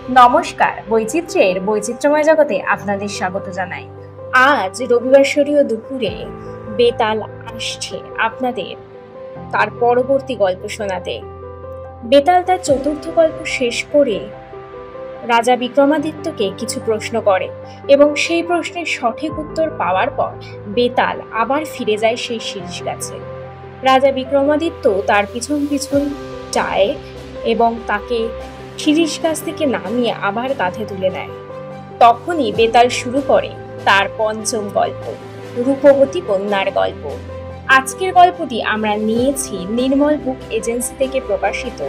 নমস্কার, বৈচিত্র্যের বৈচিত্র্যময় জগতে আপনাদের স্বাগত জানাই। আজ রবিবাসরীয় দুপুরে বেতাল আসছে আপনাদের তার পরবর্তী গল্প শোনাতে। বেতাল তার চতুর্থ গল্প শেষ করে রাজা বিক্রমাদিত্যকে কিছু প্রশ্ন করে এবং সেই প্রশ্নের সঠিক উত্তর পাওয়ার পর বেতাল আবার ফিরে যায় সেই শিরীষ গাছে। রাজা বিক্রমাদিত্য তার পিছন পিছন যায় এবং তাকে শিরীষ গাছ থেকে নামিয়ে আবার কাঁধে তুলে নেয়। তখনই বেতাল শুরু করে তার পঞ্চম গল্প, রূপবতী কন্যার গল্প। আজকের গল্পটি আমরা নিয়েছি নির্মল বুক এজেন্সি থেকে প্রকাশিত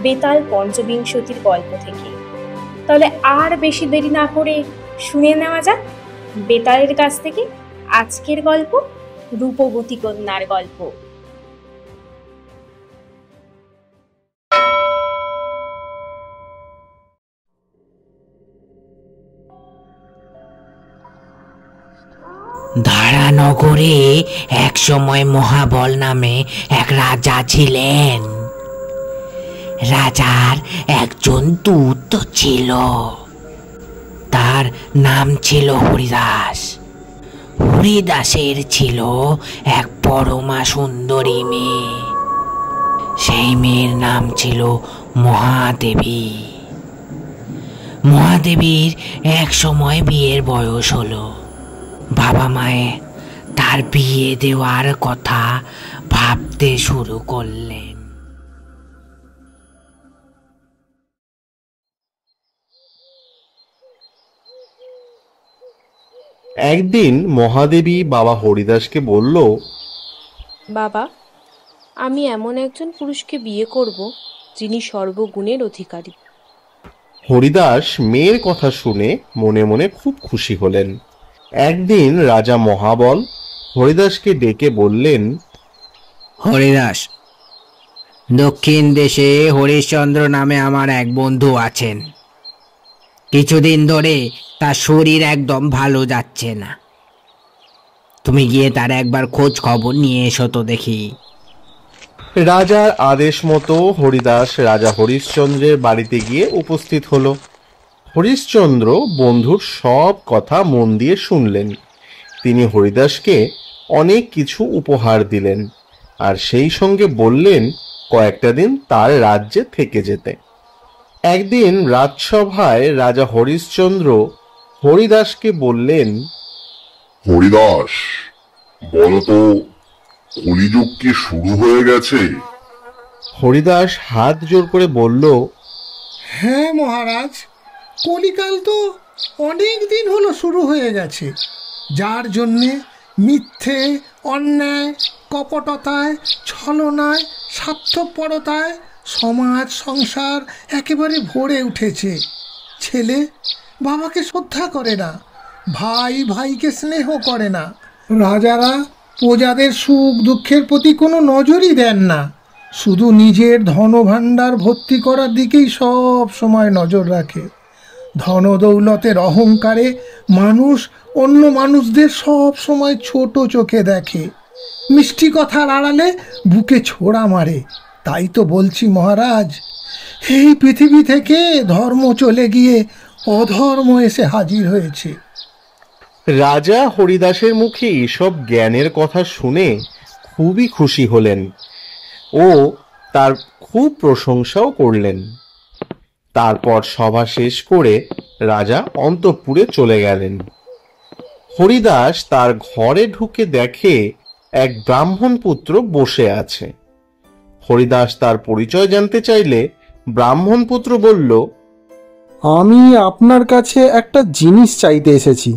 বেতাল পঞ্চবিংশতির গল্প থেকে। তাহলে আর বেশি দেরি না করে শুনে নেওয়া যাক বেতালের কাছ থেকে আজকের গল্প, রূপবতী কন্যার গল্প। ধারানগরে এক সময় মহাবল নামে এক রাজা ছিলেন। রাজার একজন দূত ছিল, তার নাম ছিল হরিদাস। হরিদাসের ছিল এক পরমা সুন্দরী মেয়ে, সেই মেয়ের নাম ছিল মহাদেবী। মহাদেবীর এক সময় বিয়ের বয়স হলো। বাবা মায়ে তার বিয়ে দেওয়ার কথা ভাবতে শুরু করলেন। একদিন মহাদেবী বাবা হরিদাসকে বলল, বাবা, আমি এমন একজন পুরুষকে বিয়ে করব যিনি সর্বগুণের অধিকারী। হরিদাস মেয়ের কথা শুনে মনে মনে খুব খুশি হলেন। একদিন রাজা মহাবল হরিদাসকে ডেকে বললেন, হরিদাস, দক্ষিণ দেশে হরিশ্চন্দ্র নামে আমার এক বন্ধু আছেন। কিছুদিন ধরে তার শরীর একদম ভালো যাচ্ছে না। তুমি গিয়ে তার একবার খোঁজ খবর নিয়ে এসো তো দেখি। রাজার আদেশ মতো হরিদাস রাজা হরিশ্চন্দ্রের বাড়িতে গিয়ে উপস্থিত হলো। হরিশ্চন্দ্র বন্ধুর সব কথা মন দিয়ে শুনলেন। তিনি হরিদাসকে অনেক কিছু উপহার দিলেন আর সেই সঙ্গে বললেন কয়েকটা দিন তার রাজ্যে থেকে যেতে। একদিন রাজসভায় রাজা হরিশ্চন্দ্র হরিদাসকে বললেন, হরিদাস, বলতো কলিযুগ কি শুরু হয়ে গেছে? হরিদাস হাত জোর করে বলল, হ্যাঁ মহারাজ, কলিকাল তো অনেক দিন হলো শুরু হয়ে গেছে, যার জন্যে মিথ্যে, অন্যায়, কপটতায়, ছলনায়, স্বার্থপরতায় সমাজ সংসার একেবারে ভরে উঠেছে। ছেলে বাবাকে শ্রদ্ধা করে না, ভাই ভাইকে স্নেহ করে না, রাজারা প্রজাদের সুখ দুঃখের প্রতি কোনো নজরই দেন না, শুধু নিজের ধনভাণ্ডার ভর্তি করার দিকেই সব সময় নজর রাখে। ধনদৌলতের অহংকারে মানুষ অন্য মানুষদের সব সময় ছোট চোখে দেখে, মিষ্টি কথার আড়ালে বুকে ছোড়া মারে। তাই তো বলছি মহারাজ, এই পৃথিবী থেকে ধর্ম চলে গিয়ে অধর্ম এসে হাজির হয়েছে। রাজা হরিদাসের মুখে এসব জ্ঞানের কথা শুনে খুবই খুশি হলেন ও তার খুব প্রশংসাও করলেন। তারপর সভা শেষ করে রাজা অন্তঃপুরে চলে গেলেন। হরিদাস তার ঘরে ঢুকে দেখে এক ব্রাহ্মণ পুত্র বসে আছে। হরিদাস তার পরিচয় জানতে চাইলে ব্রাহ্মণ পুত্র বলল, আমি আপনার কাছে একটা জিনিস চাইতে এসেছি।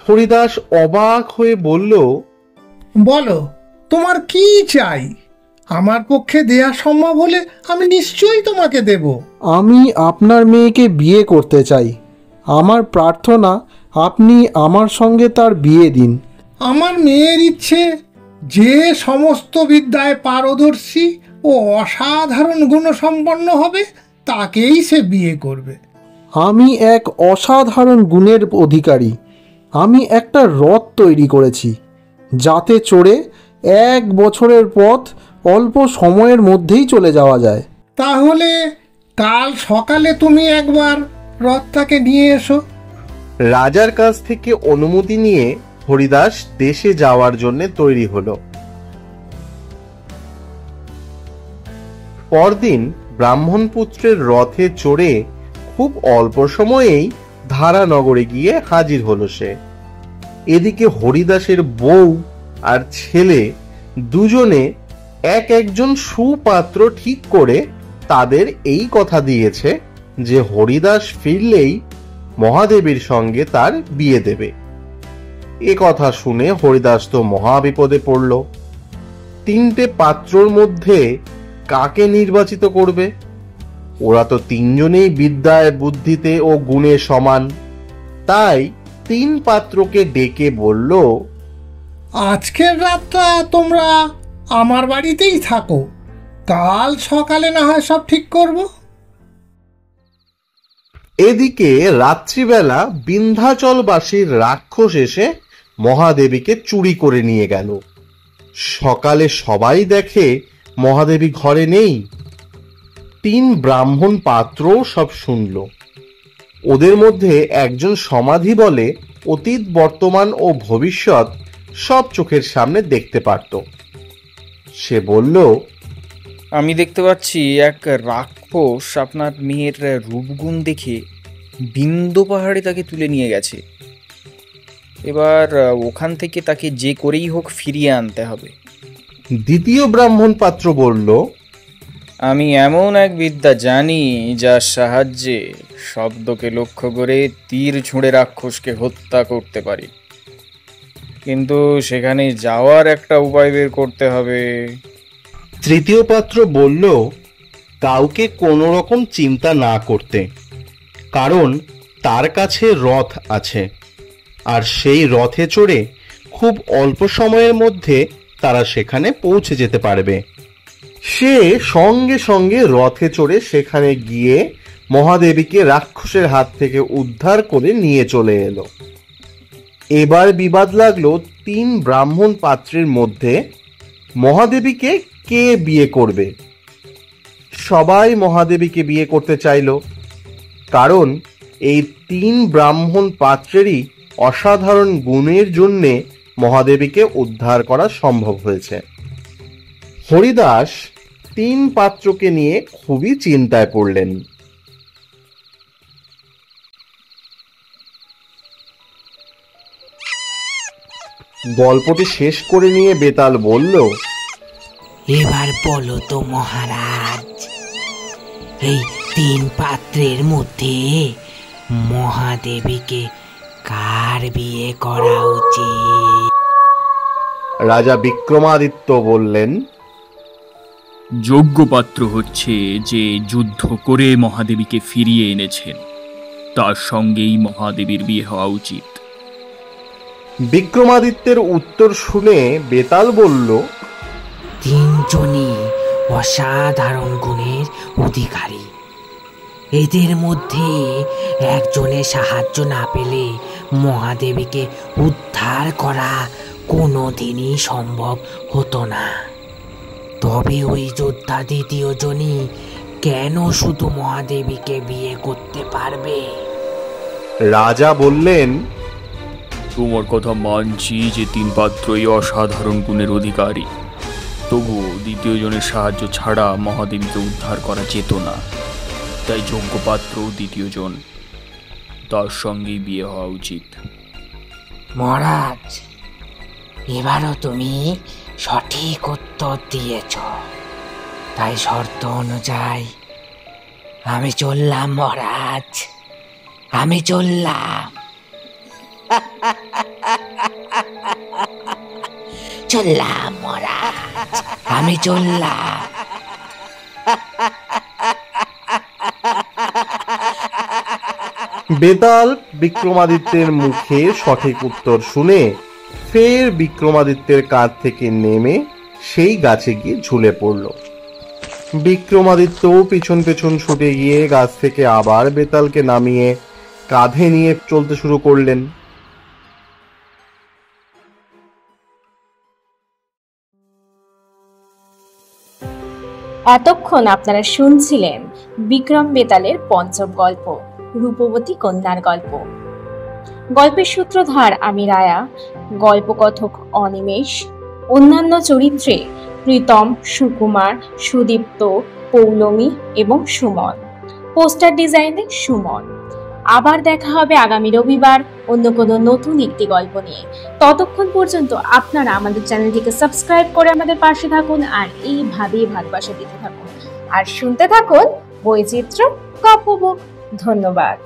হরিদাস অবাক হয়ে বলল, বলো, তোমার কি চাই? আমার পক্ষে দেয়া সম্ভব হলে আমি নিশ্চয়ই তোমাকে দেব। আমি আপনার মেয়েকে বিয়ে করতে চাই। আমার প্রার্থনা আপনি আমার সঙ্গে তার বিয়ে দিন। আমার মেয়ের ইচ্ছে, যে সমস্ত বিদ্যায় পারদর্শী ও অসাধারণ গুণসম্পন্ন হবে তাকেই সে বিয়ে করবে। আমি এক অসাধারণ গুণের অধিকারী। আমি একটা রথ তৈরি করেছি, যাতে চড়ে 1 বছরের পথ অল্প সময়ের মধ্যেই চলে যাওয়া যায়। তাহলে কাল সকালে তুমি একবার রথটাকে নিয়ে এসো। রাজার কাছ থেকে অনুমতি নিয়ে হরিদাস দেশে যাওয়ার জন্য তৈরি হলো। পরদিন ব্রাহ্মণপুত্রের রথে চড়ে খুব অল্প সময়েই ধারানগরে গিয়ে হাজির হলো সে। এদিকে হরিদাসের বউ আর ছেলে দুজনে একজন সুপাত্র ঠিক করে তাদের এই কথা দিয়েছে যে হরিদাস ফিরলেই মহাদেবীর সঙ্গে তার বিয়ে দেবে। এ কথা শুনে হরিদাস তো মহা বিপদে পড়ল। তিনটে পাত্রর মধ্যে কাকে নির্বাচিত করবে? ওরা তো তিনজনেই বিদ্যায়, বুদ্ধিতে ও গুণে সমান। তাই তিন পাত্রকে ডেকে বলল, আজকের রাতটা তোমরা আমার বাড়িতেই থাকো, কাল সকালে না হয় সব ঠিক করব। এদিকে রাত্রিবেলা বিন্ধ্যাচলবাসীর রাক্ষস এসে মহাদেবীকে চুরি করে নিয়ে গেল। সকালে সবাই দেখে মহাদেবী ঘরে নেই। তিন ব্রাহ্মণ পাত্র সব শুনল। ওদের মধ্যে একজন সমাধি বলে অতীত, বর্তমান ও ভবিষ্যৎ সব চোখের সামনে দেখতে পারত। সে বলল, আমি দেখতে পাচ্ছি এক রাক্ষস আপনার মেয়ের রূপগুণ দেখে বিন্ধ্য পাহাড়ে তাকে তুলে নিয়ে গেছে। এবার ওখান থেকে তাকে যে করেই হোক ফিরিয়ে আনতে হবে। দ্বিতীয় ব্রাহ্মণ পাত্র বলল, আমি এমন এক বিদ্যা জানি যার সাহায্যে শব্দকে লক্ষ্য করে তীর ছুঁড়ে রাক্ষসকে হত্যা করতে পারি, কিন্তু সেখানে যাওয়ার একটা উপায় বের করতে হবে। তৃতীয় পাত্র বলল, কাউকে কোনো রকম চিন্তা না করতে, কারণ তার কাছে রথ আছে, আর সেই রথে চড়ে খুব অল্প সময়ের মধ্যে তারা সেখানে পৌঁছে যেতে পারবে। সে সঙ্গে সঙ্গে রথে চড়ে সেখানে গিয়ে মহাদেবীকে রাক্ষসের হাত থেকে উদ্ধার করে নিয়ে চলে এলো। এবার বিবাদ লাগলো তিন ব্রাহ্মণ পাত্রের মধ্যে, মহাদেবীকে কে বিয়ে করবে। সবাই মহাদেবীকে বিয়ে করতে চাইল, কারণ এই তিন ব্রাহ্মণ পাত্রেরই অসাধারণ গুণের জন্যে মহাদেবীকে উদ্ধার করা সম্ভব হয়েছে। হরিদাস তিন পাত্রকে নিয়ে খুবই চিন্তায় পড়লেন। গল্পটি শেষ করে নিয়ে বেতাল বলল, এবার বলো তো মহারাজ, এই তিন পাত্রের মধ্যে মহাদেবীকে কার বিয়ে করা উচিত? রাজা বিক্রমাদিত্য বললেন, যোগ্য পাত্র হচ্ছে যে যুদ্ধ করে মহাদেবীকে ফিরিয়ে এনেছেন, তার সঙ্গেই মহাদেবীর বিয়ে হওয়া উচিত। বিক্রমাদিত্যের উত্তর শুনে বেতাল বলল, তিনজনই অসাধারণ গুণের অধিকারী, এদের মধ্যে একজনের সাহায্য না পেলে মহাদেবীকে উদ্ধার করা কোনোদিনই সম্ভব হতো না। তবে ওই যোদ্ধা দ্বিতীয় জনই কেন শুধু মহাদেবীকে বিয়ে করতে পারবে? রাজা বললেন, তোমার কথা মানছি যে তিন পাত্রই অসাধারণ গুণের অধিকারী, তবুও দ্বিতীয় জনের সাহায্য ছাড়া মহাদেবীকে উদ্ধার করা যেত না। তাই যোগ্য পাত্র দ্বিতীয় জন, তার সঙ্গেই বিয়ে হওয়া উচিত। মহারাজ, এবারও তুমি সঠিক উত্তর দিয়েছ, তাই শর্ত অনুযায়ী আমি চললাম মহারাজ, আমি চললাম। চললাম মহারাজ, আমি চললাম। বেতাল বিক্রমাদিত্যের মুখে সঠিক উত্তর শুনে ফের বিক্রমাদিত্যের কাঁধ থেকে নেমে সেই গাছে গিয়ে ঝুলে পড়ল। বিক্রমাদিত্য পিছন পেছন ছুটে গিয়ে গাছ থেকে আবার বেতালকে নামিয়ে কাঁধে নিয়ে চলতে শুরু করলেন। এতক্ষণ আপনারা শুনছিলেন বিক্রম বেতালের পঞ্চম গল্প রূপবতী কন্যার গল্প। গল্পের সূত্রধার আমি রায়া, গল্পকথক অনিমেষ, অন্যান্য চরিত্রে প্রীতম, সুকুমার, সুদীপ্ত, পৌলমী এবং সুমন, পোস্টার ডিজাইনে সুমন। আবার দেখা হবে আগামী রবিবার অন্য কোনো নতুন একটি গল্প নিয়ে। ততক্ষণ পর্যন্ত আপনারা আমাদের চ্যানেলটিকে সাবস্ক্রাইব করে আমাদের পাশে থাকুন আর এইভাবেই ভালোবাসা দিতে থাকুন আর শুনতে থাকুন বৈচিত্র্য গল্পবুক। ধন্যবাদ।